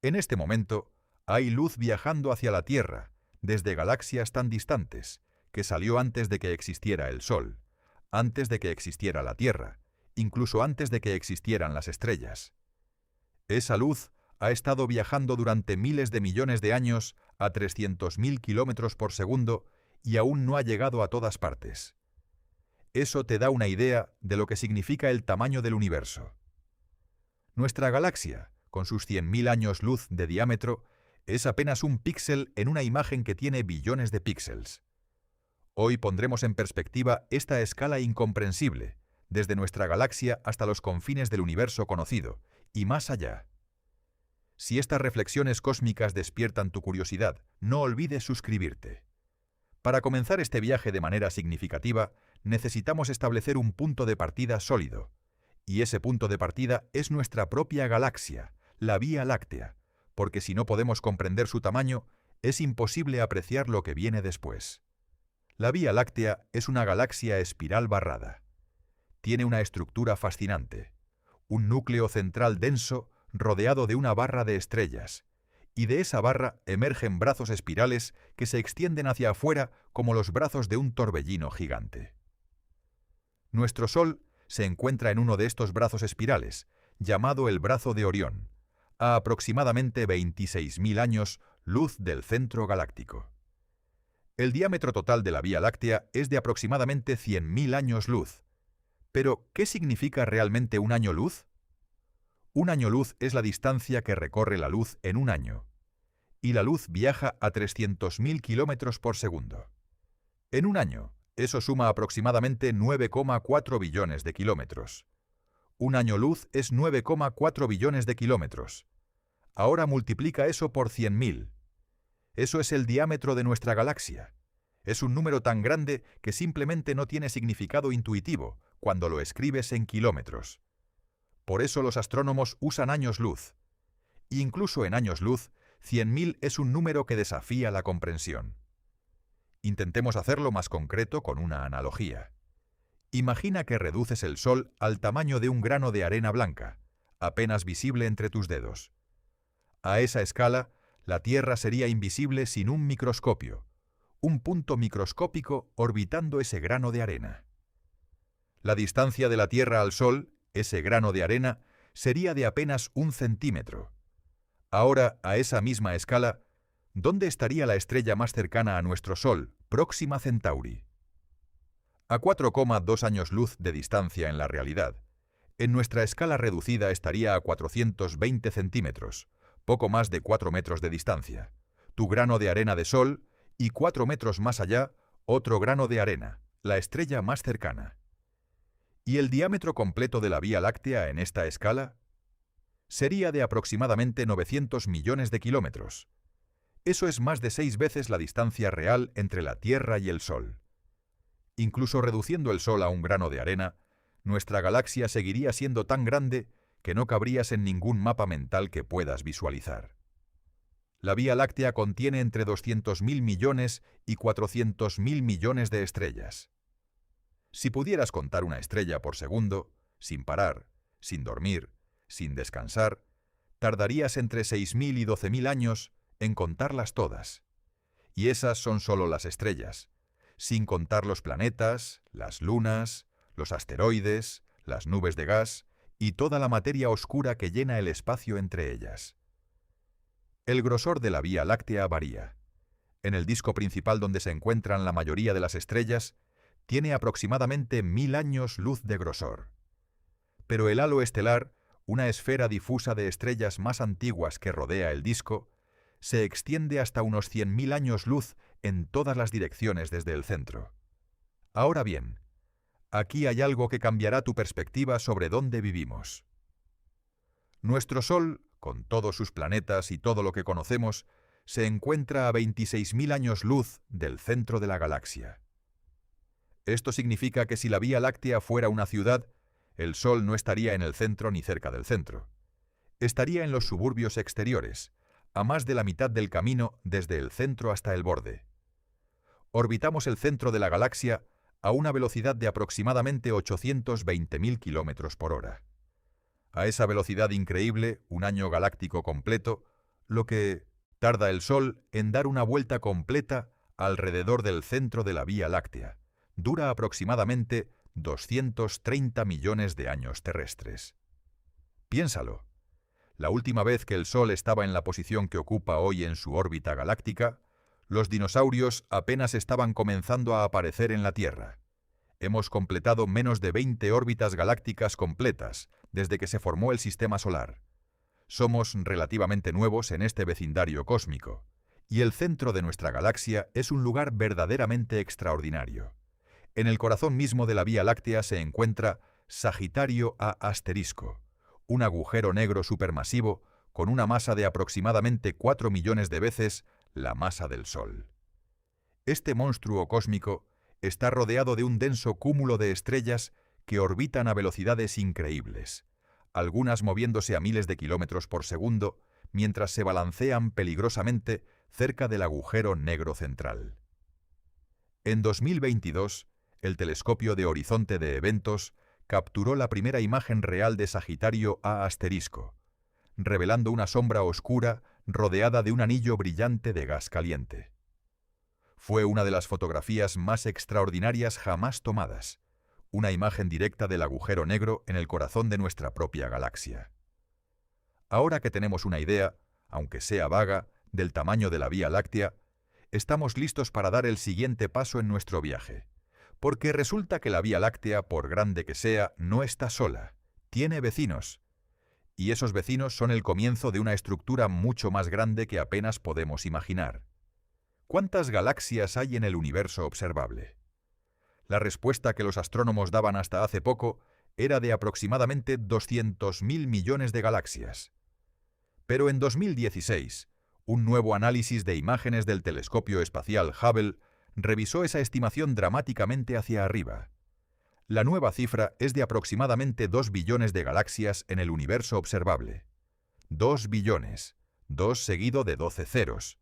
En este momento, hay luz viajando hacia la Tierra, desde galaxias tan distantes, que salió antes de que existiera el Sol, antes de que existiera la Tierra, incluso antes de que existieran las estrellas. Esa luz ha estado viajando durante miles de millones de años a 300.000 kilómetros por segundo y aún no ha llegado a todas partes. Eso te da una idea de lo que significa el tamaño del universo. Nuestra galaxia, con sus 100.000 años luz de diámetro, es apenas un píxel en una imagen que tiene billones de píxeles. Hoy pondremos en perspectiva esta escala incomprensible, desde nuestra galaxia hasta los confines del universo conocido, y más allá. Si estas reflexiones cósmicas despiertan tu curiosidad, no olvides suscribirte. Para comenzar este viaje de manera significativa, necesitamos establecer un punto de partida sólido. Y ese punto de partida es nuestra propia galaxia, la Vía Láctea, porque si no podemos comprender su tamaño, es imposible apreciar lo que viene después. La Vía Láctea es una galaxia espiral barrada. Tiene una estructura fascinante, un núcleo central denso rodeado de una barra de estrellas, y de esa barra emergen brazos espirales que se extienden hacia afuera como los brazos de un torbellino gigante. Nuestro Sol se encuentra en uno de estos brazos espirales, llamado el brazo de Orión, a aproximadamente 26.000 años luz del centro galáctico. El diámetro total de la Vía Láctea es de aproximadamente 100.000 años luz. Pero, ¿qué significa realmente un año luz? Un año luz es la distancia que recorre la luz en un año, y la luz viaja a 300.000 kilómetros por segundo. En un año, eso suma aproximadamente 9,4 billones de kilómetros. Un año luz es 9,4 billones de kilómetros. Ahora multiplica eso por 100.000. Eso es el diámetro de nuestra galaxia. Es un número tan grande que simplemente no tiene significado intuitivo cuando lo escribes en kilómetros. Por eso los astrónomos usan años luz. Incluso en años luz, 100.000 es un número que desafía la comprensión. Intentemos hacerlo más concreto con una analogía. Imagina que reduces el Sol al tamaño de un grano de arena blanca, apenas visible entre tus dedos. A esa escala, la Tierra sería invisible sin un microscopio, un punto microscópico orbitando ese grano de arena. La distancia de la Tierra al Sol, ese grano de arena, sería de apenas 1 centímetro. Ahora, a esa misma escala, ¿dónde estaría la estrella más cercana a nuestro Sol, Próxima Centauri? A 4,2 años luz de distancia en la realidad. En nuestra escala reducida estaría a 420 centímetros, poco más de 4 metros de distancia. Tu grano de arena de Sol, y 4 metros más allá, otro grano de arena, la estrella más cercana. ¿Y el diámetro completo de la Vía Láctea en esta escala? Sería de aproximadamente 900 millones de kilómetros. Eso es más de 6 veces la distancia real entre la Tierra y el Sol. Incluso reduciendo el Sol a un grano de arena, nuestra galaxia seguiría siendo tan grande que no cabrías en ningún mapa mental que puedas visualizar. La Vía Láctea contiene entre 200.000 millones y 400.000 millones de estrellas. Si pudieras contar una estrella por segundo, sin parar, sin dormir, sin descansar, tardarías entre 6.000 y 12.000 años en contarlas todas. Y esas son solo las estrellas, sin contar los planetas, las lunas, los asteroides, las nubes de gas y toda la materia oscura que llena el espacio entre ellas. El grosor de la Vía Láctea varía. En el disco principal donde se encuentran la mayoría de las estrellas, tiene aproximadamente 1.000 años luz de grosor. Pero el halo estelar, una esfera difusa de estrellas más antiguas que rodea el disco, se extiende hasta unos 100.000 años luz en todas las direcciones desde el centro. Ahora bien, aquí hay algo que cambiará tu perspectiva sobre dónde vivimos. Nuestro Sol, con todos sus planetas y todo lo que conocemos, se encuentra a 26.000 años luz del centro de la galaxia. Esto significa que si la Vía Láctea fuera una ciudad, el Sol no estaría en el centro ni cerca del centro. Estaría en los suburbios exteriores, a más de la mitad del camino desde el centro hasta el borde. Orbitamos el centro de la galaxia a una velocidad de aproximadamente 820.000 kilómetros por hora. A esa velocidad increíble, un año galáctico completo, lo que tarda el Sol en dar una vuelta completa alrededor del centro de la Vía Láctea. Dura aproximadamente 230 millones de años terrestres. Piénsalo. La última vez que el Sol estaba en la posición que ocupa hoy en su órbita galáctica, los dinosaurios apenas estaban comenzando a aparecer en la Tierra. Hemos completado menos de 20 órbitas galácticas completas desde que se formó el Sistema Solar. Somos relativamente nuevos en este vecindario cósmico, y el centro de nuestra galaxia es un lugar verdaderamente extraordinario. En el corazón mismo de la Vía Láctea se encuentra Sagitario A asterisco, un agujero negro supermasivo con una masa de aproximadamente 4 millones de veces la masa del Sol. Este monstruo cósmico está rodeado de un denso cúmulo de estrellas que orbitan a velocidades increíbles, algunas moviéndose a miles de kilómetros por segundo, mientras se balancean peligrosamente cerca del agujero negro central. En 2022, el telescopio de Horizonte de Eventos capturó la primera imagen real de Sagitario A asterisco, revelando una sombra oscura rodeada de un anillo brillante de gas caliente. Fue una de las fotografías más extraordinarias jamás tomadas, una imagen directa del agujero negro en el corazón de nuestra propia galaxia. Ahora que tenemos una idea, aunque sea vaga, del tamaño de la Vía Láctea, estamos listos para dar el siguiente paso en nuestro viaje. Porque resulta que la Vía Láctea, por grande que sea, no está sola, tiene vecinos. Y esos vecinos son el comienzo de una estructura mucho más grande que apenas podemos imaginar. ¿Cuántas galaxias hay en el universo observable? La respuesta que los astrónomos daban hasta hace poco era de aproximadamente 200.000 millones de galaxias. Pero en 2016, un nuevo análisis de imágenes del telescopio espacial Hubble revisó esa estimación dramáticamente hacia arriba. La nueva cifra es de aproximadamente 2 billones de galaxias en el universo observable. 2 billones, 2 seguido de 12 ceros.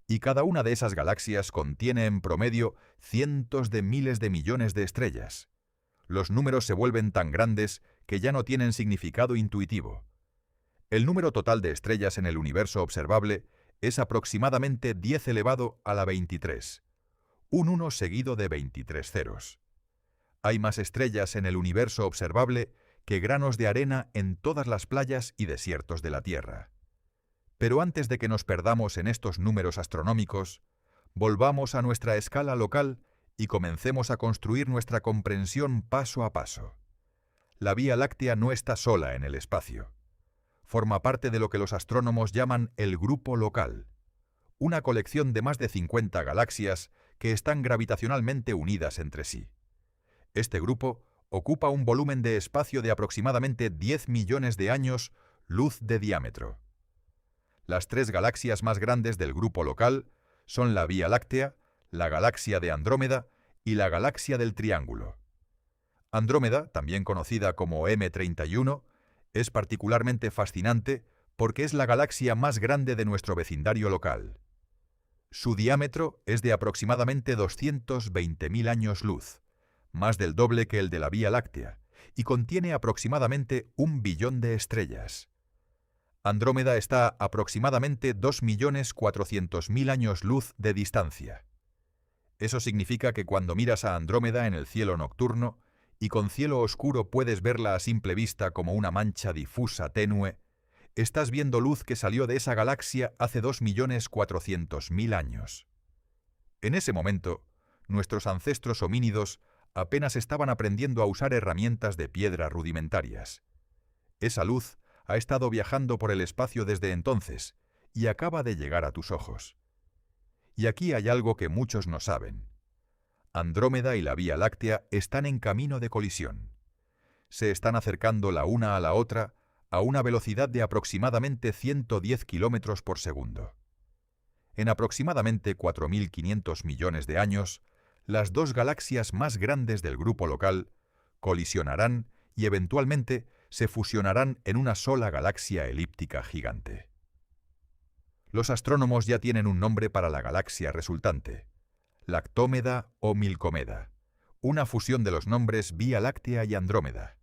Y cada una de esas galaxias contiene en promedio cientos de miles de millones de estrellas. Los números se vuelven tan grandes que ya no tienen significado intuitivo. El número total de estrellas en el universo observable es aproximadamente 10 elevado a la 23, un 1 seguido de 23 ceros. Hay más estrellas en el universo observable que granos de arena en todas las playas y desiertos de la Tierra. Pero antes de que nos perdamos en estos números astronómicos, volvamos a nuestra escala local y comencemos a construir nuestra comprensión paso a paso. La Vía Láctea no está sola en el espacio. Forma parte de lo que los astrónomos llaman el grupo local, una colección de más de 50 galaxias que están gravitacionalmente unidas entre sí. Este grupo ocupa un volumen de espacio de aproximadamente 10 millones de años luz de diámetro. Las 3 galaxias más grandes del grupo local son la Vía Láctea, la galaxia de Andrómeda y la galaxia del Triángulo. Andrómeda, también conocida como M31, es particularmente fascinante porque es la galaxia más grande de nuestro vecindario local. Su diámetro es de aproximadamente 220.000 años luz, más del doble que el de la Vía Láctea, y contiene aproximadamente 1 billón de estrellas. Andrómeda está a aproximadamente 2.400.000 años luz de distancia. Eso significa que cuando miras a Andrómeda en el cielo nocturno, y con cielo oscuro puedes verla a simple vista como una mancha difusa tenue, estás viendo luz que salió de esa galaxia hace 2.400.000 años. En ese momento, nuestros ancestros homínidos apenas estaban aprendiendo a usar herramientas de piedra rudimentarias. Esa luz ha estado viajando por el espacio desde entonces y acaba de llegar a tus ojos. Y aquí hay algo que muchos no saben. Andrómeda y la Vía Láctea están en camino de colisión. Se están acercando la una a la otra a una velocidad de aproximadamente 110 kilómetros por segundo. En aproximadamente 4.500 millones de años, las 2 galaxias más grandes del grupo local colisionarán y eventualmente se fusionarán en una sola galaxia elíptica gigante. Los astrónomos ya tienen un nombre para la galaxia resultante: Lactómeda o Milcómeda, una fusión de los nombres Vía Láctea y Andrómeda.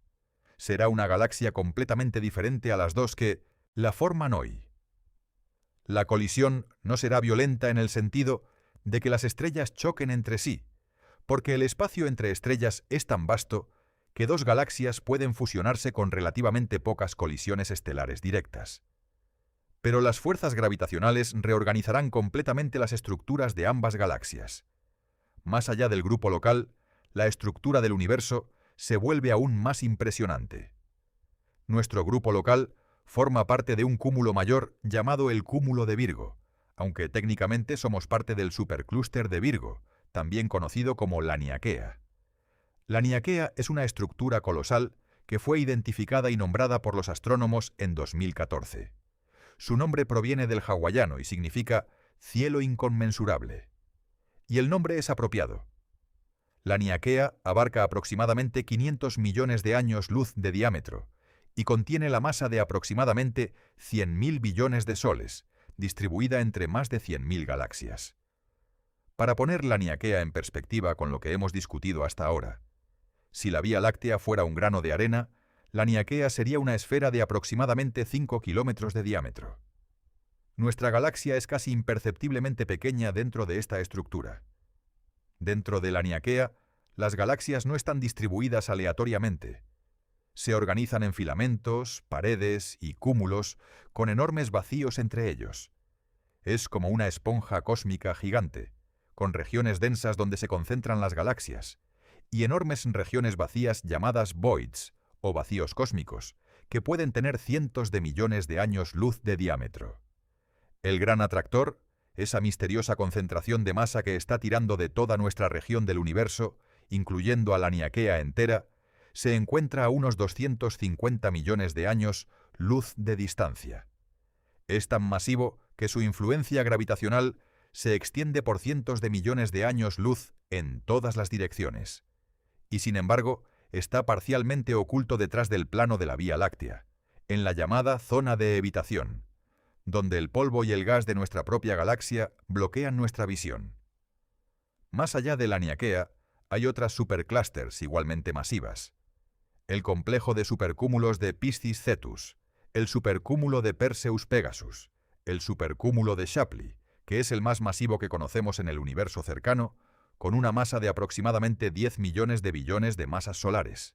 Será una galaxia completamente diferente a las 2 que la forman hoy. La colisión no será violenta en el sentido de que las estrellas choquen entre sí, porque el espacio entre estrellas es tan vasto que dos galaxias pueden fusionarse con relativamente pocas colisiones estelares directas. Pero las fuerzas gravitacionales reorganizarán completamente las estructuras de ambas galaxias. Más allá del grupo local, la estructura del universo se vuelve aún más impresionante. Nuestro grupo local forma parte de un cúmulo mayor llamado el cúmulo de Virgo, aunque técnicamente somos parte del superclúster de Virgo, también conocido como Laniakea. Laniakea es una estructura colosal que fue identificada y nombrada por los astrónomos en 2014. Su nombre proviene del hawaiano y significa cielo inconmensurable. Y el nombre es apropiado. Laniakea abarca aproximadamente 500 millones de años luz de diámetro y contiene la masa de aproximadamente 100.000 billones de soles, distribuida entre más de 100.000 galaxias. Para poner Laniakea en perspectiva con lo que hemos discutido hasta ahora, si la Vía Láctea fuera un grano de arena, Laniakea sería una esfera de aproximadamente 5 kilómetros de diámetro. Nuestra galaxia es casi imperceptiblemente pequeña dentro de esta estructura. Dentro de Laniakea, las galaxias no están distribuidas aleatoriamente. Se organizan en filamentos, paredes y cúmulos con enormes vacíos entre ellos. Es como una esponja cósmica gigante, con regiones densas donde se concentran las galaxias, y enormes regiones vacías llamadas voids, o vacíos cósmicos, que pueden tener cientos de millones de años luz de diámetro. El gran atractor, esa misteriosa concentración de masa que está tirando de toda nuestra región del universo, incluyendo a Laniakea entera, se encuentra a unos 250 millones de años luz de distancia. Es tan masivo que su influencia gravitacional se extiende por cientos de millones de años luz en todas las direcciones. Y sin embargo, está parcialmente oculto detrás del plano de la Vía Láctea, en la llamada zona de evitación, donde el polvo y el gas de nuestra propia galaxia bloquean nuestra visión. Más allá de Laniakea, hay otras superclústeres igualmente masivas. El complejo de supercúmulos de Piscis Cetus, el supercúmulo de Perseus Pegasus, el supercúmulo de Shapley, que es el más masivo que conocemos en el universo cercano, con una masa de aproximadamente 10 millones de billones de masas solares.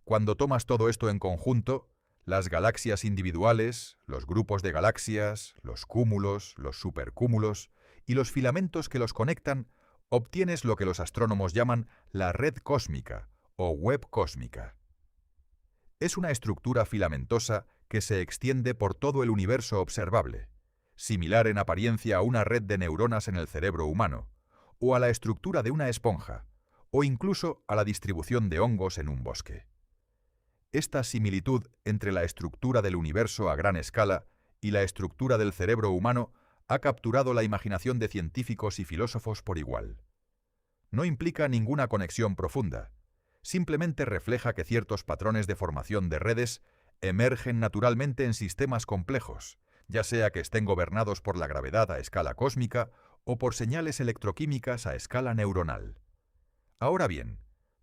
Cuando tomas todo esto en conjunto, las galaxias individuales, los grupos de galaxias, los cúmulos, los supercúmulos y los filamentos que los conectan, obtienes lo que los astrónomos llaman la red cósmica o web cósmica. Es una estructura filamentosa que se extiende por todo el universo observable, similar en apariencia a una red de neuronas en el cerebro humano, o a la estructura de una esponja, o incluso a la distribución de hongos en un bosque. Esta similitud entre la estructura del universo a gran escala y la estructura del cerebro humano ha capturado la imaginación de científicos y filósofos por igual. No implica ninguna conexión profunda, simplemente refleja que ciertos patrones de formación de redes emergen naturalmente en sistemas complejos, ya sea que estén gobernados por la gravedad a escala cósmica o por señales electroquímicas a escala neuronal. Ahora bien,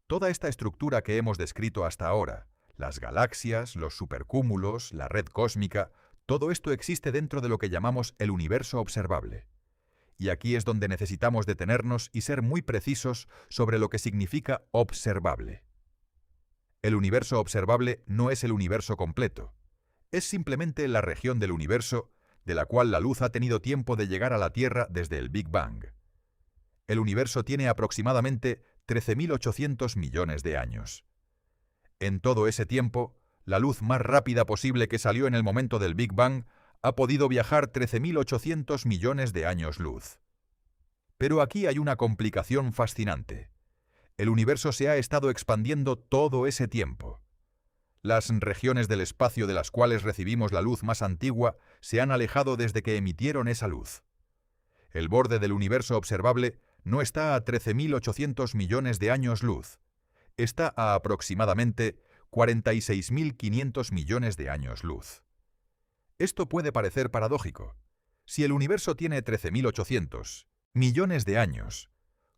toda esta estructura que hemos descrito hasta ahora, las galaxias, los supercúmulos, la red cósmica, todo esto existe dentro de lo que llamamos el universo observable. Y aquí es donde necesitamos detenernos y ser muy precisos sobre lo que significa observable. El universo observable no es el universo completo. Es simplemente la región del universo de la cual la luz ha tenido tiempo de llegar a la Tierra desde el Big Bang. El universo tiene aproximadamente 13.800 millones de años. En todo ese tiempo, la luz más rápida posible que salió en el momento del Big Bang ha podido viajar 13.800 millones de años luz. Pero aquí hay una complicación fascinante. El universo se ha estado expandiendo todo ese tiempo. Las regiones del espacio de las cuales recibimos la luz más antigua se han alejado desde que emitieron esa luz. El borde del universo observable no está a 13.800 millones de años luz. Está a aproximadamente 46.500 millones de años luz. Esto puede parecer paradójico. Si el universo tiene 13.800 millones de años,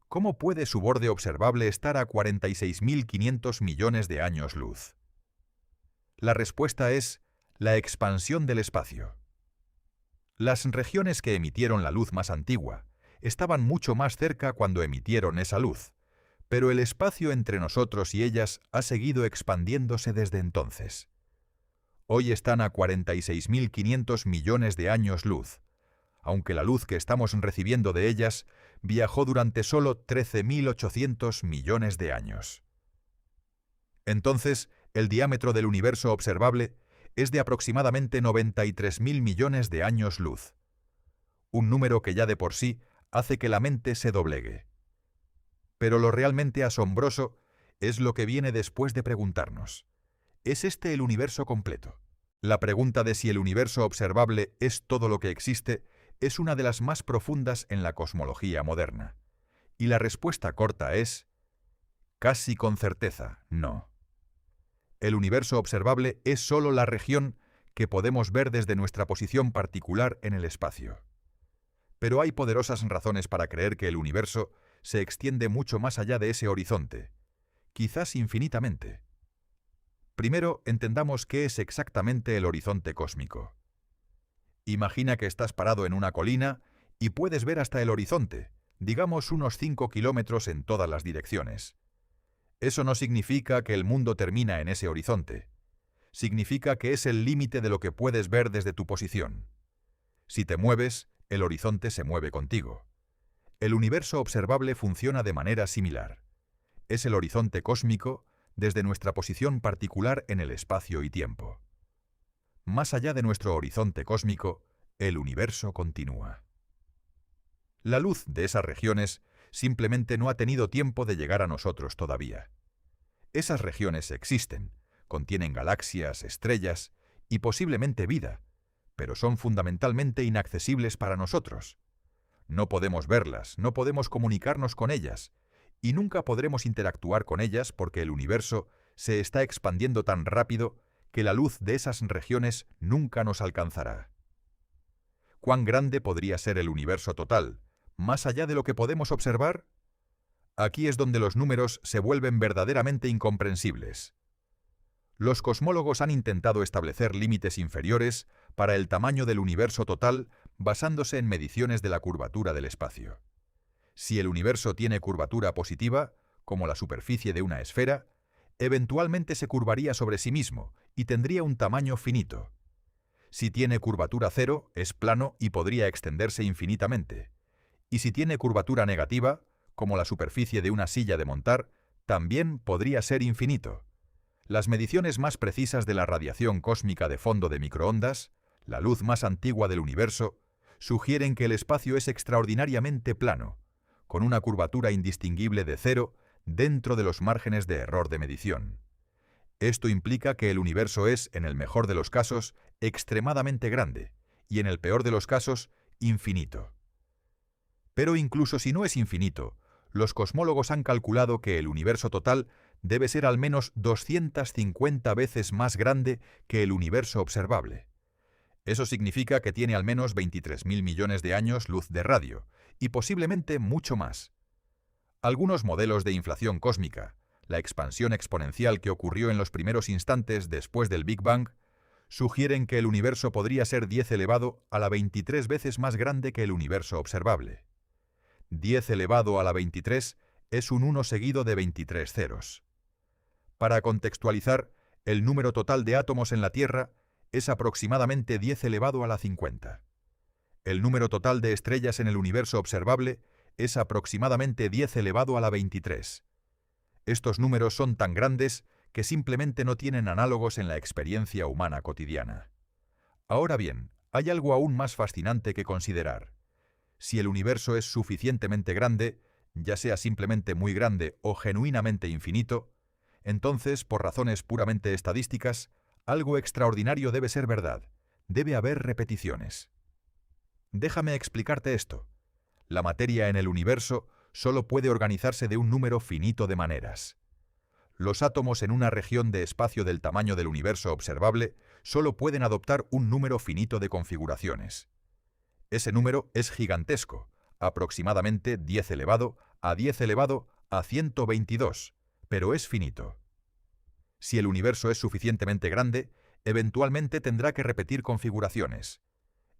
¿cómo puede su borde observable estar a 46.500 millones de años luz? La respuesta es la expansión del espacio. Las regiones que emitieron la luz más antigua estaban mucho más cerca cuando emitieron esa luz, pero el espacio entre nosotros y ellas ha seguido expandiéndose desde entonces. Hoy están a 46.500 millones de años luz, aunque la luz que estamos recibiendo de ellas viajó durante solo 13.800 millones de años. Entonces, el diámetro del universo observable es de aproximadamente 93.000 millones de años luz, un número que ya de por sí hace que la mente se doblegue. Pero lo realmente asombroso es lo que viene después de preguntarnos: ¿es este el universo completo? La pregunta de si el universo observable es todo lo que existe es una de las más profundas en la cosmología moderna. Y la respuesta corta es: casi con certeza, no. El universo observable es solo la región que podemos ver desde nuestra posición particular en el espacio. Pero hay poderosas razones para creer que el universo se extiende mucho más allá de ese horizonte, quizás infinitamente. Primero, entendamos qué es exactamente el horizonte cósmico. Imagina que estás parado en una colina y puedes ver hasta el horizonte, digamos unos 5 kilómetros en todas las direcciones. Eso no significa que el mundo termina en ese horizonte. Significa que es el límite de lo que puedes ver desde tu posición. Si te mueves, el horizonte se mueve contigo. El universo observable funciona de manera similar. Es el horizonte cósmico desde nuestra posición particular en el espacio y tiempo. Más allá de nuestro horizonte cósmico, el universo continúa. La luz de esas regiones simplemente no ha tenido tiempo de llegar a nosotros todavía. Esas regiones existen, contienen galaxias, estrellas y posiblemente vida, pero son fundamentalmente inaccesibles para nosotros. No podemos verlas, no podemos comunicarnos con ellas, y nunca podremos interactuar con ellas porque el universo se está expandiendo tan rápido que la luz de esas regiones nunca nos alcanzará. ¿Cuán grande podría ser el universo total, más allá de lo que podemos observar? Aquí es donde los números se vuelven verdaderamente incomprensibles. Los cosmólogos han intentado establecer límites inferiores para el tamaño del universo total basándose en mediciones de la curvatura del espacio. Si el universo tiene curvatura positiva, como la superficie de una esfera, eventualmente se curvaría sobre sí mismo y tendría un tamaño finito. Si tiene curvatura cero, es plano y podría extenderse infinitamente. Y si tiene curvatura negativa, como la superficie de una silla de montar, también podría ser infinito. Las mediciones más precisas de la radiación cósmica de fondo de microondas, la luz más antigua del universo, sugieren que el espacio es extraordinariamente plano, con una curvatura indistinguible de cero dentro de los márgenes de error de medición. Esto implica que el universo es, en el mejor de los casos, extremadamente grande, y en el peor de los casos, infinito. Pero incluso si no es infinito, los cosmólogos han calculado que el universo total debe ser al menos 250 veces más grande que el universo observable. Eso significa que tiene al menos 23.000 millones de años luz de radio, y posiblemente mucho más. Algunos modelos de inflación cósmica, la expansión exponencial que ocurrió en los primeros instantes después del Big Bang, sugieren que el universo podría ser 10 elevado a la 23 veces más grande que el universo observable. 10 elevado a la 23 es un 1 seguido de 23 ceros. Para contextualizar, el número total de átomos en la Tierra es aproximadamente 10 elevado a la 50. El número total de estrellas en el universo observable es aproximadamente 10 elevado a la 23. Estos números son tan grandes que simplemente no tienen análogos en la experiencia humana cotidiana. Ahora bien, hay algo aún más fascinante que considerar. Si el universo es suficientemente grande, ya sea simplemente muy grande o genuinamente infinito, entonces, por razones puramente estadísticas, algo extraordinario debe ser verdad. Debe haber repeticiones. Déjame explicarte esto. La materia en el universo solo puede organizarse de un número finito de maneras. Los átomos en una región de espacio del tamaño del universo observable solo pueden adoptar un número finito de configuraciones. Ese número es gigantesco, aproximadamente 10 elevado a 10 elevado a 122, pero es finito. Si el universo es suficientemente grande, eventualmente tendrá que repetir configuraciones.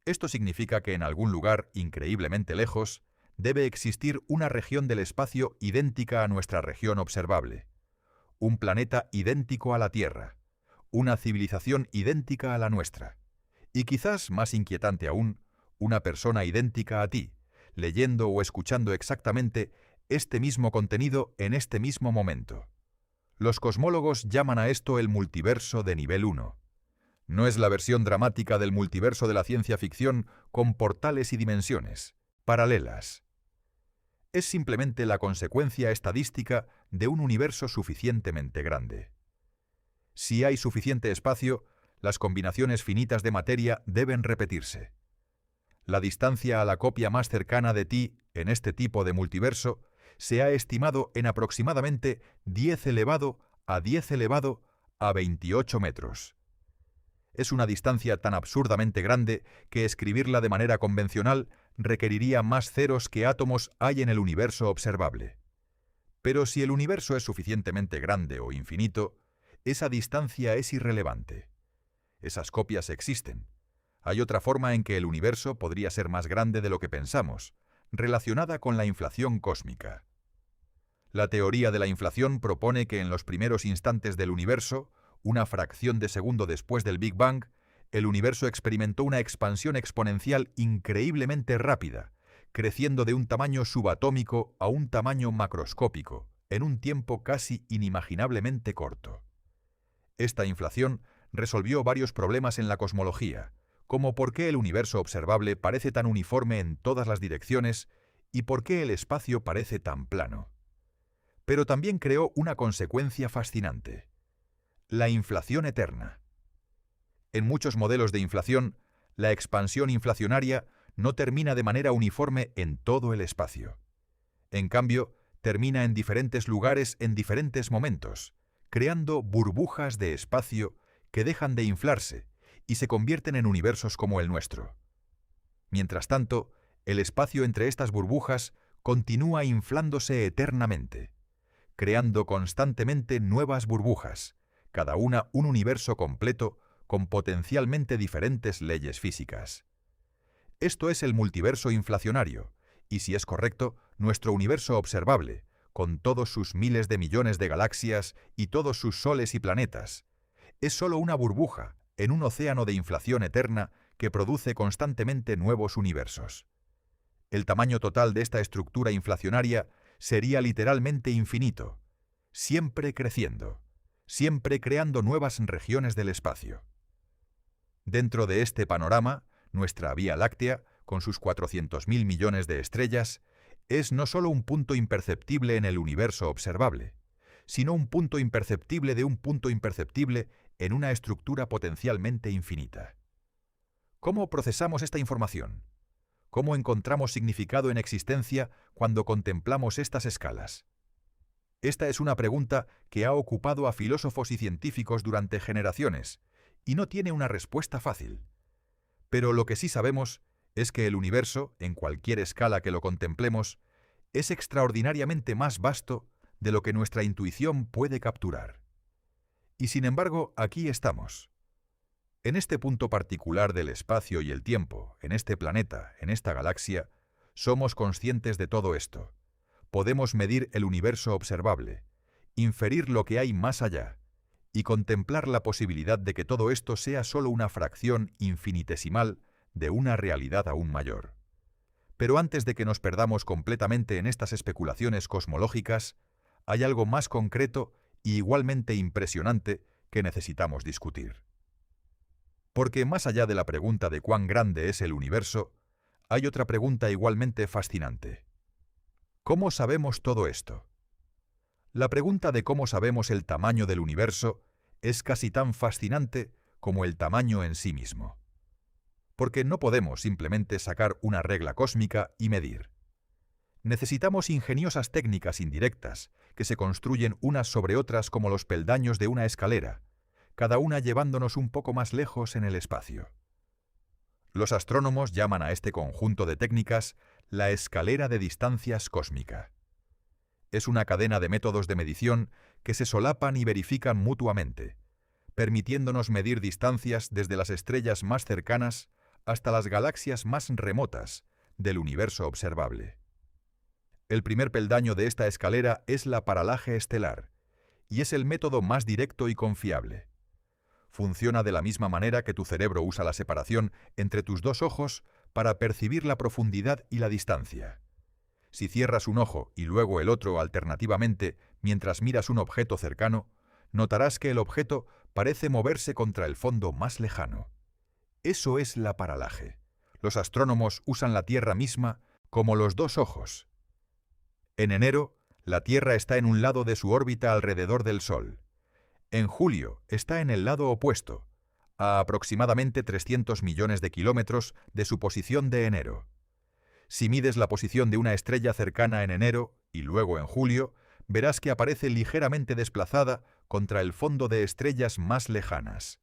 Esto significa que en algún lugar increíblemente lejos debe existir una región del espacio idéntica a nuestra región observable, un planeta idéntico a la Tierra, una civilización idéntica a la nuestra, y quizás más inquietante aún, una persona idéntica a ti, leyendo o escuchando exactamente este mismo contenido en este mismo momento. Los cosmólogos llaman a esto el multiverso de nivel 1. No es la versión dramática del multiverso de la ciencia ficción con portales y dimensiones paralelas. Es simplemente la consecuencia estadística de un universo suficientemente grande. Si hay suficiente espacio, las combinaciones finitas de materia deben repetirse. La distancia a la copia más cercana de ti en este tipo de multiverso se ha estimado en aproximadamente 10 elevado a 10 elevado a 28 metros. Es una distancia tan absurdamente grande que escribirla de manera convencional requeriría más ceros que átomos hay en el universo observable. Pero si el universo es suficientemente grande o infinito, esa distancia es irrelevante. Esas copias existen. Hay otra forma en que el universo podría ser más grande de lo que pensamos, relacionada con la inflación cósmica. La teoría de la inflación propone que en los primeros instantes del universo, una fracción de segundo después del Big Bang, el universo experimentó una expansión exponencial increíblemente rápida, creciendo de un tamaño subatómico a un tamaño macroscópico, en un tiempo casi inimaginablemente corto. Esta inflación resolvió varios problemas en la cosmología, como por qué el universo observable parece tan uniforme en todas las direcciones y por qué el espacio parece tan plano. Pero también creó una consecuencia fascinante: la inflación eterna. En muchos modelos de inflación, la expansión inflacionaria no termina de manera uniforme en todo el espacio. En cambio, termina en diferentes lugares en diferentes momentos, creando burbujas de espacio que dejan de inflarse y se convierten en universos como el nuestro. Mientras tanto, el espacio entre estas burbujas continúa inflándose eternamente, creando constantemente nuevas burbujas, cada una un universo completo con potencialmente diferentes leyes físicas. Esto es el multiverso inflacionario, y si es correcto, nuestro universo observable, con todos sus miles de millones de galaxias y todos sus soles y planetas, es solo una burbuja en un océano de inflación eterna que produce constantemente nuevos universos. El tamaño total de esta estructura inflacionaria sería literalmente infinito, siempre creciendo, siempre creando nuevas regiones del espacio. Dentro de este panorama, nuestra Vía Láctea, con sus 400.000 millones de estrellas, es no solo un punto imperceptible en el universo observable, sino un punto imperceptible de un punto imperceptible en una estructura potencialmente infinita. ¿Cómo procesamos esta información? ¿Cómo encontramos significado en existencia cuando contemplamos estas escalas? Esta es una pregunta que ha ocupado a filósofos y científicos durante generaciones, y no tiene una respuesta fácil. Pero lo que sí sabemos es que el universo, en cualquier escala que lo contemplemos, es extraordinariamente más vasto de lo que nuestra intuición puede capturar. Y sin embargo, aquí estamos. En este punto particular del espacio y el tiempo, en este planeta, en esta galaxia, somos conscientes de todo esto. Podemos medir el universo observable, inferir lo que hay más allá, y contemplar la posibilidad de que todo esto sea solo una fracción infinitesimal de una realidad aún mayor. Pero antes de que nos perdamos completamente en estas especulaciones cosmológicas, hay algo más concreto y igualmente impresionante que necesitamos discutir. Porque más allá de la pregunta de cuán grande es el universo, hay otra pregunta igualmente fascinante. ¿Cómo sabemos todo esto? La pregunta de cómo sabemos el tamaño del universo es casi tan fascinante como el tamaño en sí mismo. Porque no podemos simplemente sacar una regla cósmica y medir. Necesitamos ingeniosas técnicas indirectas que se construyen unas sobre otras como los peldaños de una escalera, cada una llevándonos un poco más lejos en el espacio. Los astrónomos llaman a este conjunto de técnicas la escalera de distancias cósmica. Es una cadena de métodos de medición que se solapan y verifican mutuamente, permitiéndonos medir distancias desde las estrellas más cercanas hasta las galaxias más remotas del universo observable. El primer peldaño de esta escalera es la paralaje estelar, y es el método más directo y confiable. Funciona de la misma manera que tu cerebro usa la separación entre tus dos ojos para percibir la profundidad y la distancia. Si cierras un ojo y luego el otro alternativamente mientras miras un objeto cercano, notarás que el objeto parece moverse contra el fondo más lejano. Eso es la paralaje. Los astrónomos usan la Tierra misma como los dos ojos. En enero, la Tierra está en un lado de su órbita alrededor del Sol. En julio está en el lado opuesto, a aproximadamente 300 millones de kilómetros de su posición de enero. Si mides la posición de una estrella cercana en enero y luego en julio, verás que aparece ligeramente desplazada contra el fondo de estrellas más lejanas.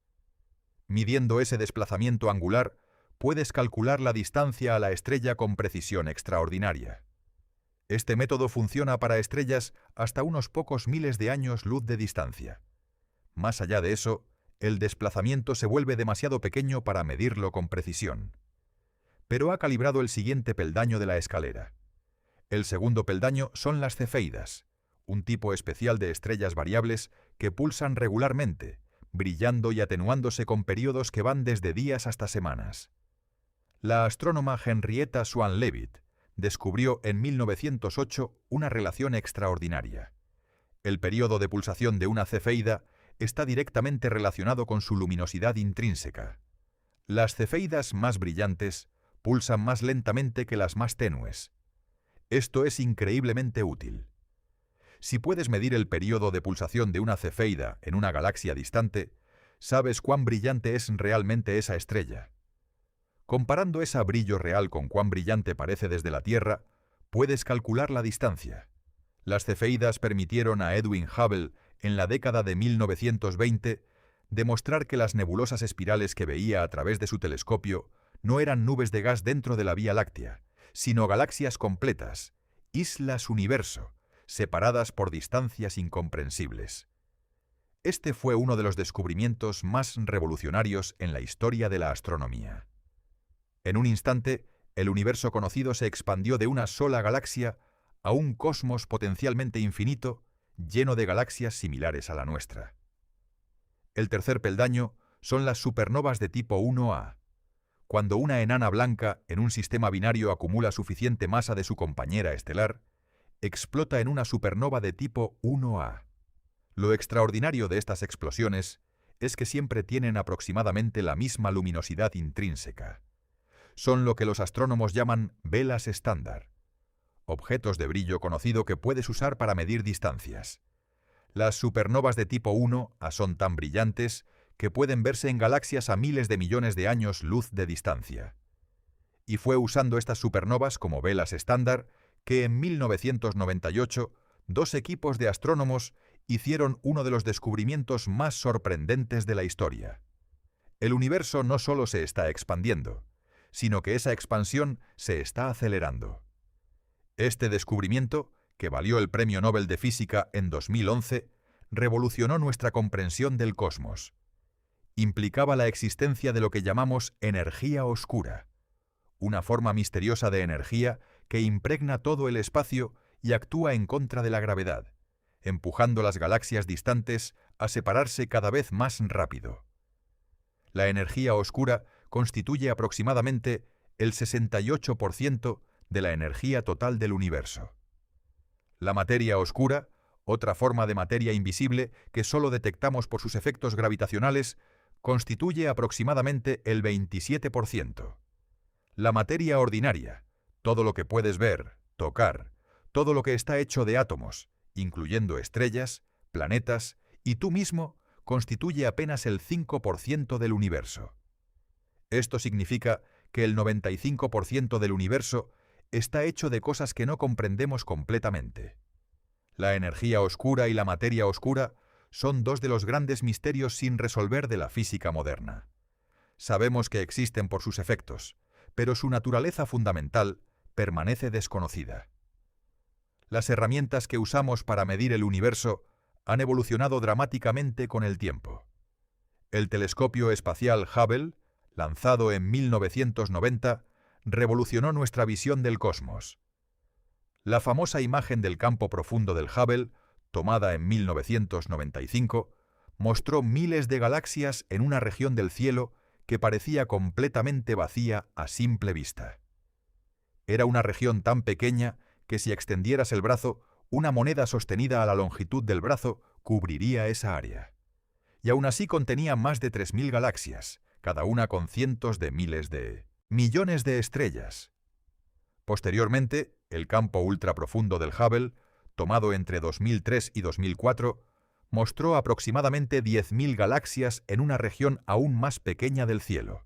Midiendo ese desplazamiento angular, puedes calcular la distancia a la estrella con precisión extraordinaria. Este método funciona para estrellas hasta unos pocos miles de años luz de distancia. Más allá de eso, el desplazamiento se vuelve demasiado pequeño para medirlo con precisión. Pero ha calibrado el siguiente peldaño de la escalera. El segundo peldaño son las cefeidas, un tipo especial de estrellas variables que pulsan regularmente, brillando y atenuándose con periodos que van desde días hasta semanas. La astrónoma Henrietta Swan-Leavitt descubrió en 1908 una relación extraordinaria. El período de pulsación de una cefeida está directamente relacionado con su luminosidad intrínseca. Las cefeidas más brillantes pulsan más lentamente que las más tenues. Esto es increíblemente útil. Si puedes medir el período de pulsación de una cefeida en una galaxia distante, sabes cuán brillante es realmente esa estrella. Comparando ese brillo real con cuán brillante parece desde la Tierra, puedes calcular la distancia. Las cefeidas permitieron a Edwin Hubble, en la década de 1920, demostrar que las nebulosas espirales que veía a través de su telescopio no eran nubes de gas dentro de la Vía Láctea, sino galaxias completas, islas universo, separadas por distancias incomprensibles. Este fue uno de los descubrimientos más revolucionarios en la historia de la astronomía. En un instante, el universo conocido se expandió de una sola galaxia a un cosmos potencialmente infinito, lleno de galaxias similares a la nuestra. El tercer peldaño son las supernovas de tipo 1A. Cuando una enana blanca en un sistema binario acumula suficiente masa de su compañera estelar, explota en una supernova de tipo 1A. Lo extraordinario de estas explosiones es que siempre tienen aproximadamente la misma luminosidad intrínseca. Son lo que los astrónomos llaman velas estándar, objetos de brillo conocido que puedes usar para medir distancias. Las supernovas de tipo 1A son tan brillantes que pueden verse en galaxias a miles de millones de años luz de distancia. Y fue usando estas supernovas como velas estándar que en 1998 dos equipos de astrónomos hicieron uno de los descubrimientos más sorprendentes de la historia. El universo no solo se está expandiendo, sino que esa expansión se está acelerando. Este descubrimiento, que valió el Premio Nobel de Física en 2011, revolucionó nuestra comprensión del cosmos. Implicaba la existencia de lo que llamamos energía oscura, una forma misteriosa de energía que impregna todo el espacio y actúa en contra de la gravedad, empujando las galaxias distantes a separarse cada vez más rápido. La energía oscura constituye aproximadamente el 68% de la energía total del universo. La materia oscura, otra forma de materia invisible que solo detectamos por sus efectos gravitacionales, constituye aproximadamente el 27%. La materia ordinaria, todo lo que puedes ver, tocar, todo lo que está hecho de átomos, incluyendo estrellas, planetas y tú mismo, constituye apenas el 5% del universo. Esto significa que el 95% del universo está hecho de cosas que no comprendemos completamente. La energía oscura y la materia oscura son dos de los grandes misterios sin resolver de la física moderna. Sabemos que existen por sus efectos, pero su naturaleza fundamental permanece desconocida. Las herramientas que usamos para medir el universo han evolucionado dramáticamente con el tiempo. El telescopio espacial Hubble, lanzado en 1990, revolucionó nuestra visión del cosmos. La famosa imagen del campo profundo del Hubble, tomada en 1995, mostró miles de galaxias en una región del cielo que parecía completamente vacía a simple vista. Era una región tan pequeña que si extendieras el brazo, una moneda sostenida a la longitud del brazo cubriría esa área. Y aún así contenía más de 3.000 galaxias, cada una con cientos de miles de millones de estrellas. Posteriormente, el campo ultraprofundo del Hubble, tomado entre 2003 y 2004, mostró aproximadamente 10.000 galaxias en una región aún más pequeña del cielo.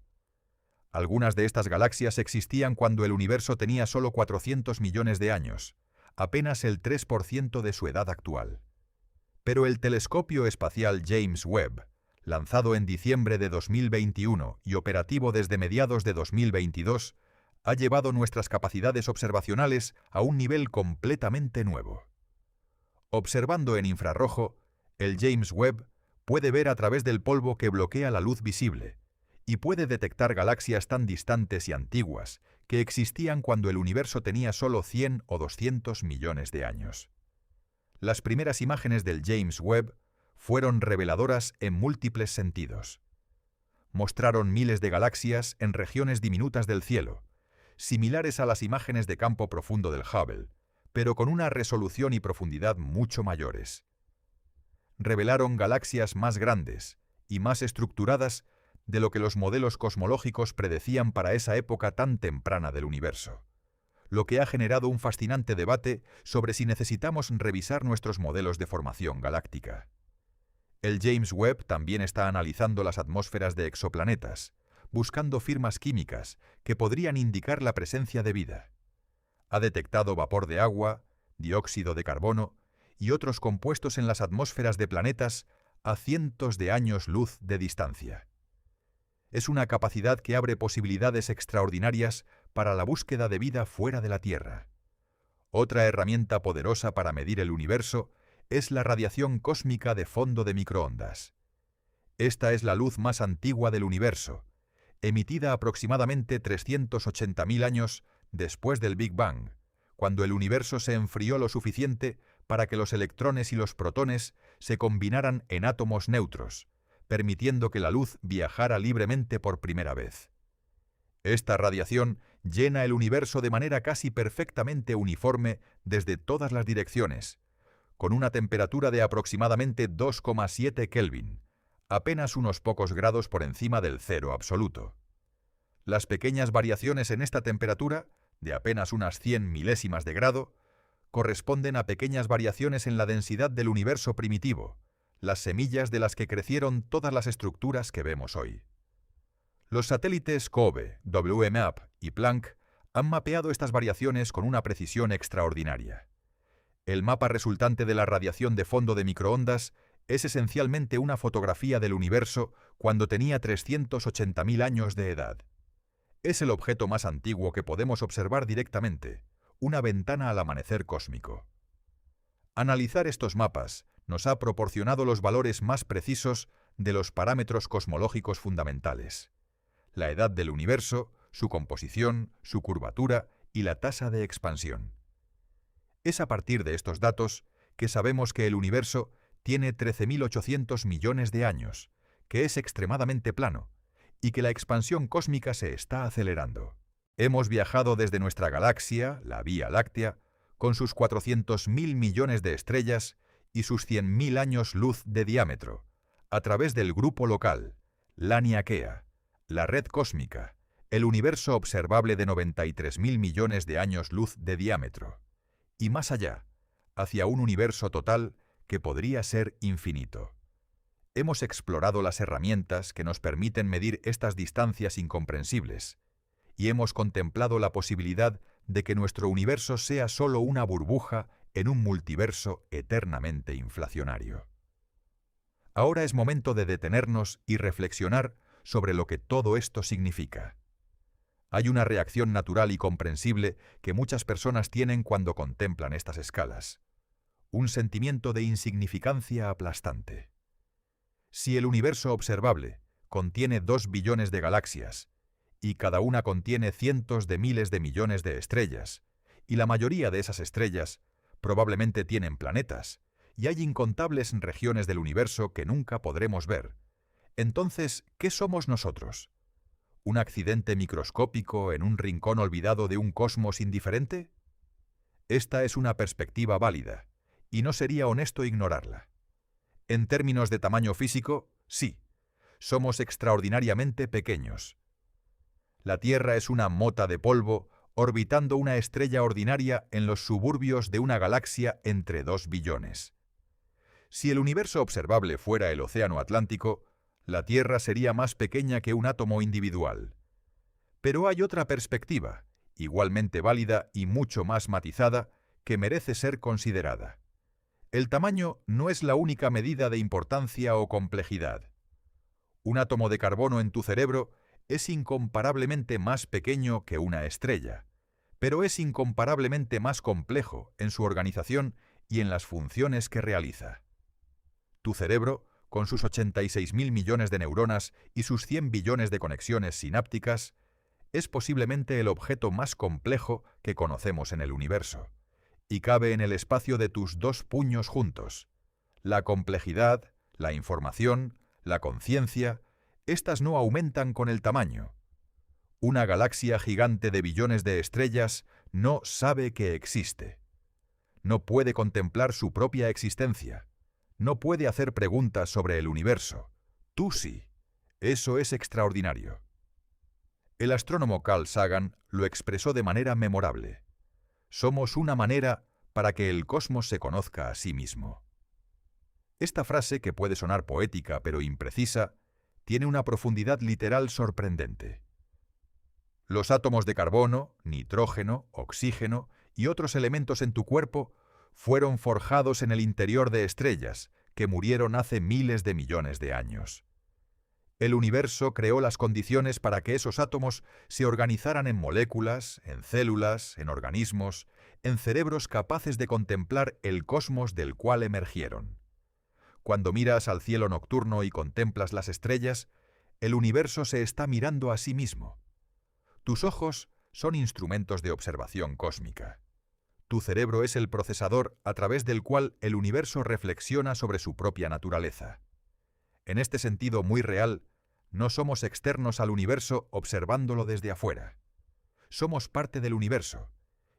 Algunas de estas galaxias existían cuando el universo tenía solo 400 millones de años, apenas el 3% de su edad actual. Pero el telescopio espacial James Webb, lanzado en diciembre de 2021 y operativo desde mediados de 2022, ha llevado nuestras capacidades observacionales a un nivel completamente nuevo. Observando en infrarrojo, el James Webb puede ver a través del polvo que bloquea la luz visible y puede detectar galaxias tan distantes y antiguas que existían cuando el universo tenía solo 100 o 200 millones de años. Las primeras imágenes del James Webb fueron reveladoras en múltiples sentidos. Mostraron miles de galaxias en regiones diminutas del cielo, similares a las imágenes de campo profundo del Hubble, pero con una resolución y profundidad mucho mayores. Revelaron galaxias más grandes y más estructuradas de lo que los modelos cosmológicos predecían para esa época tan temprana del universo, lo que ha generado un fascinante debate sobre si necesitamos revisar nuestros modelos de formación galáctica. El James Webb también está analizando las atmósferas de exoplanetas, buscando firmas químicas que podrían indicar la presencia de vida. Ha detectado vapor de agua, dióxido de carbono y otros compuestos en las atmósferas de planetas a cientos de años luz de distancia. Es una capacidad que abre posibilidades extraordinarias para la búsqueda de vida fuera de la Tierra. Otra herramienta poderosa para medir el universo es la radiación cósmica de fondo de microondas. Esta es la luz más antigua del universo, emitida aproximadamente 380.000 años después del Big Bang, cuando el universo se enfrió lo suficiente para que los electrones y los protones se combinaran en átomos neutros, permitiendo que la luz viajara libremente por primera vez. Esta radiación llena el universo de manera casi perfectamente uniforme desde todas las direcciones, con una temperatura de aproximadamente 2,7 Kelvin, apenas unos pocos grados por encima del cero absoluto. Las pequeñas variaciones en esta temperatura, de apenas unas 100 milésimas de grado, corresponden a pequeñas variaciones en la densidad del universo primitivo, las semillas de las que crecieron todas las estructuras que vemos hoy. Los satélites COBE, WMAP y Planck han mapeado estas variaciones con una precisión extraordinaria. El mapa resultante de la radiación de fondo de microondas es esencialmente una fotografía del universo cuando tenía 380.000 años de edad. Es el objeto más antiguo que podemos observar directamente, una ventana al amanecer cósmico. Analizar estos mapas nos ha proporcionado los valores más precisos de los parámetros cosmológicos fundamentales: la edad del universo, su composición, su curvatura y la tasa de expansión. Es a partir de estos datos que sabemos que el universo tiene 13.800 millones de años, que es extremadamente plano, y que la expansión cósmica se está acelerando. Hemos viajado desde nuestra galaxia, la Vía Láctea, con sus 400.000 millones de estrellas y sus 100.000 años luz de diámetro, a través del grupo local, Laniakea, la red cósmica, el universo observable de 93.000 millones de años luz de diámetro, y más allá, hacia un universo total que podría ser infinito. Hemos explorado las herramientas que nos permiten medir estas distancias incomprensibles, y hemos contemplado la posibilidad de que nuestro universo sea solo una burbuja en un multiverso eternamente inflacionario. Ahora es momento de detenernos y reflexionar sobre lo que todo esto significa. Hay una reacción natural y comprensible que muchas personas tienen cuando contemplan estas escalas: un sentimiento de insignificancia aplastante. Si el universo observable contiene 2 billones de galaxias, y cada una contiene cientos de miles de millones de estrellas, y la mayoría de esas estrellas probablemente tienen planetas, y hay incontables regiones del universo que nunca podremos ver. Entonces, ¿qué somos nosotros? ¿Un accidente microscópico en un rincón olvidado de un cosmos indiferente? Esta es una perspectiva válida, y no sería honesto ignorarla. En términos de tamaño físico, sí, somos extraordinariamente pequeños. La Tierra es una mota de polvo orbitando una estrella ordinaria en los suburbios de una galaxia entre 2 billones. Si el universo observable fuera el océano Atlántico, la Tierra sería más pequeña que un átomo individual. Pero hay otra perspectiva, igualmente válida y mucho más matizada, que merece ser considerada. El tamaño no es la única medida de importancia o complejidad. Un átomo de carbono en tu cerebro es incomparablemente más pequeño que una estrella, pero es incomparablemente más complejo en su organización y en las funciones que realiza. Tu cerebro, con sus 86.000 millones de neuronas y sus 100 billones de conexiones sinápticas, es posiblemente el objeto más complejo que conocemos en el universo, y cabe en el espacio de tus 2 puños juntos. La complejidad, la información, la conciencia, estas no aumentan con el tamaño. Una galaxia gigante de billones de estrellas no sabe que existe. No puede contemplar su propia existencia. No puede hacer preguntas sobre el universo. Tú sí. Eso es extraordinario. El astrónomo Carl Sagan lo expresó de manera memorable. Somos una manera para que el cosmos se conozca a sí mismo. Esta frase, que puede sonar poética pero imprecisa, tiene una profundidad literal sorprendente. Los átomos de carbono, nitrógeno, oxígeno y otros elementos en tu cuerpo fueron forjados en el interior de estrellas que murieron hace miles de millones de años. El universo creó las condiciones para que esos átomos se organizaran en moléculas, en células, en organismos, en cerebros capaces de contemplar el cosmos del cual emergieron. Cuando miras al cielo nocturno y contemplas las estrellas, el universo se está mirando a sí mismo. Tus ojos son instrumentos de observación cósmica. Tu cerebro es el procesador a través del cual el universo reflexiona sobre su propia naturaleza. En este sentido muy real, no somos externos al universo observándolo desde afuera. Somos parte del universo,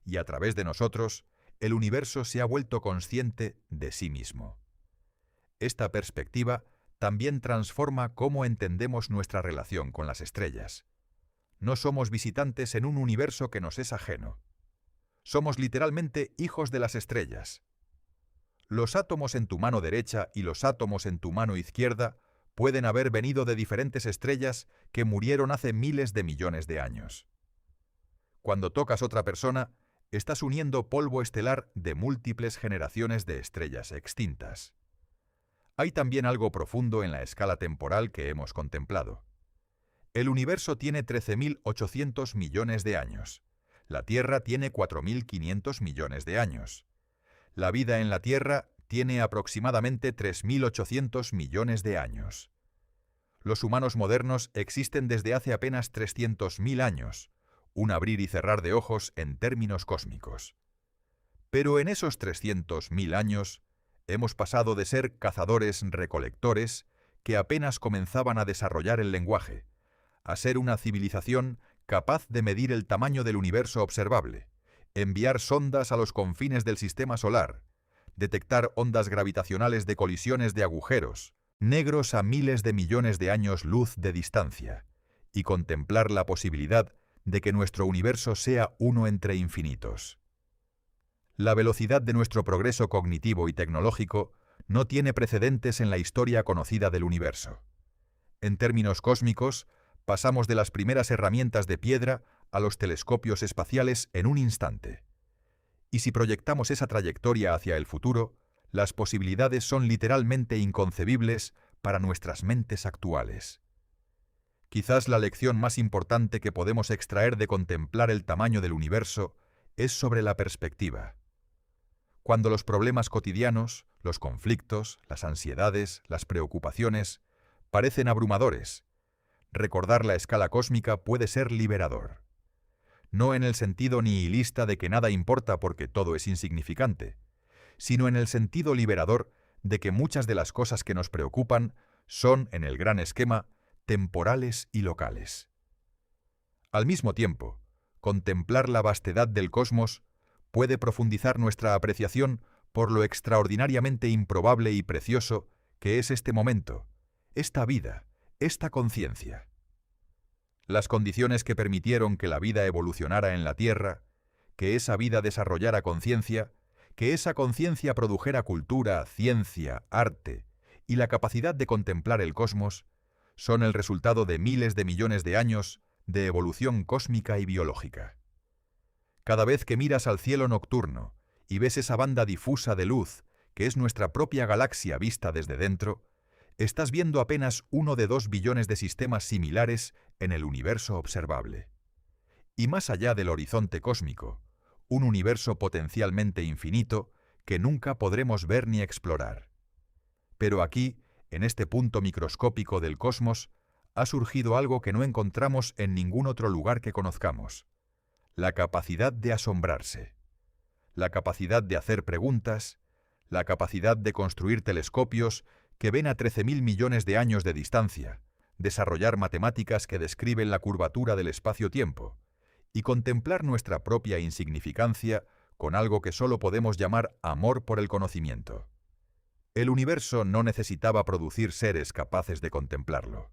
y a través de nosotros, el universo se ha vuelto consciente de sí mismo. Esta perspectiva también transforma cómo entendemos nuestra relación con las estrellas. No somos visitantes en un universo que nos es ajeno. Somos literalmente hijos de las estrellas. Los átomos en tu mano derecha y los átomos en tu mano izquierda pueden haber venido de diferentes estrellas que murieron hace miles de millones de años. Cuando tocas otra persona, estás uniendo polvo estelar de múltiples generaciones de estrellas extintas. Hay también algo profundo en la escala temporal que hemos contemplado. El universo tiene 13.800 millones de años. La Tierra tiene 4.500 millones de años. La vida en la Tierra tiene aproximadamente 3.800 millones de años. Los humanos modernos existen desde hace apenas 300.000 años, un abrir y cerrar de ojos en términos cósmicos. Pero en esos 300.000 años, hemos pasado de ser cazadores-recolectores que apenas comenzaban a desarrollar el lenguaje, a ser una civilización capaz de medir el tamaño del universo observable, enviar sondas a los confines del sistema solar, detectar ondas gravitacionales de colisiones de agujeros, negros a miles de millones de años luz de distancia, y contemplar la posibilidad de que nuestro universo sea uno entre infinitos. La velocidad de nuestro progreso cognitivo y tecnológico no tiene precedentes en la historia conocida del universo. En términos cósmicos, pasamos de las primeras herramientas de piedra a los telescopios espaciales en un instante. Y si proyectamos esa trayectoria hacia el futuro, las posibilidades son literalmente inconcebibles para nuestras mentes actuales. Quizás la lección más importante que podemos extraer de contemplar el tamaño del universo es sobre la perspectiva. Cuando los problemas cotidianos, los conflictos, las ansiedades, las preocupaciones, parecen abrumadores, recordar la escala cósmica puede ser liberador. No en el sentido nihilista de que nada importa porque todo es insignificante, sino en el sentido liberador de que muchas de las cosas que nos preocupan son, en el gran esquema, temporales y locales. Al mismo tiempo, contemplar la vastedad del cosmos puede profundizar nuestra apreciación por lo extraordinariamente improbable y precioso que es este momento, esta vida, esta conciencia. Las condiciones que permitieron que la vida evolucionara en la Tierra, que esa vida desarrollara conciencia, que esa conciencia produjera cultura, ciencia, arte y la capacidad de contemplar el cosmos, son el resultado de miles de millones de años de evolución cósmica y biológica. Cada vez que miras al cielo nocturno y ves esa banda difusa de luz que es nuestra propia galaxia vista desde dentro, estás viendo apenas uno de 2 billones de sistemas similares en el universo observable. Y más allá del horizonte cósmico, un universo potencialmente infinito que nunca podremos ver ni explorar. Pero aquí, en este punto microscópico del cosmos, ha surgido algo que no encontramos en ningún otro lugar que conozcamos: la capacidad de asombrarse, la capacidad de hacer preguntas, la capacidad de construir telescopios que ven a 13.000 millones de años de distancia, desarrollar matemáticas que describen la curvatura del espacio-tiempo y contemplar nuestra propia insignificancia con algo que solo podemos llamar amor por el conocimiento. El universo no necesitaba producir seres capaces de contemplarlo.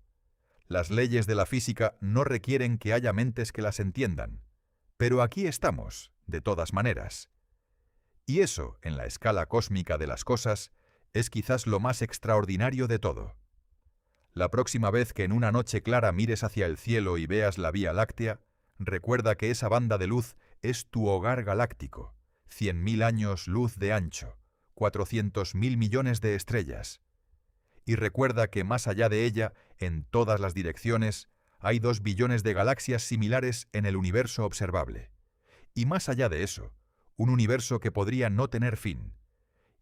Las leyes de la física no requieren que haya mentes que las entiendan, pero aquí estamos, de todas maneras. Y eso, en la escala cósmica de las cosas, es quizás lo más extraordinario de todo. La próxima vez que en una noche clara mires hacia el cielo y veas la Vía Láctea, recuerda que esa banda de luz es tu hogar galáctico, 100.000 años luz de ancho, 400.000 millones de estrellas. Y recuerda que más allá de ella, en todas las direcciones, hay 2 billones de galaxias similares en el universo observable. Y más allá de eso, un universo que podría no tener fin.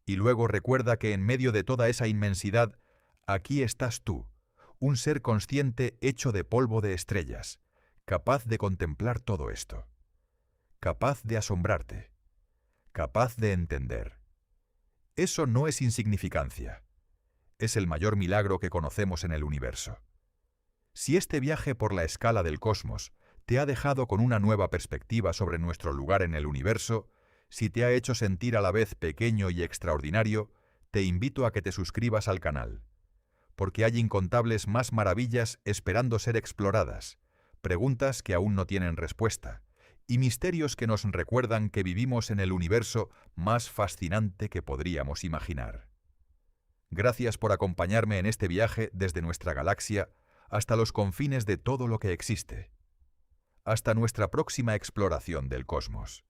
Y luego recuerda que en medio de toda esa inmensidad, aquí estás tú, un ser consciente hecho de polvo de estrellas, capaz de contemplar todo esto, capaz de asombrarte, capaz de entender. Eso no es insignificancia. Es el mayor milagro que conocemos en el universo. Si este viaje por la escala del cosmos te ha dejado con una nueva perspectiva sobre nuestro lugar en el universo, si te ha hecho sentir a la vez pequeño y extraordinario, te invito a que te suscribas al canal, porque hay incontables más maravillas esperando ser exploradas, preguntas que aún no tienen respuesta, y misterios que nos recuerdan que vivimos en el universo más fascinante que podríamos imaginar. Gracias por acompañarme en este viaje desde nuestra galaxia hasta los confines de todo lo que existe. Hasta nuestra próxima exploración del cosmos.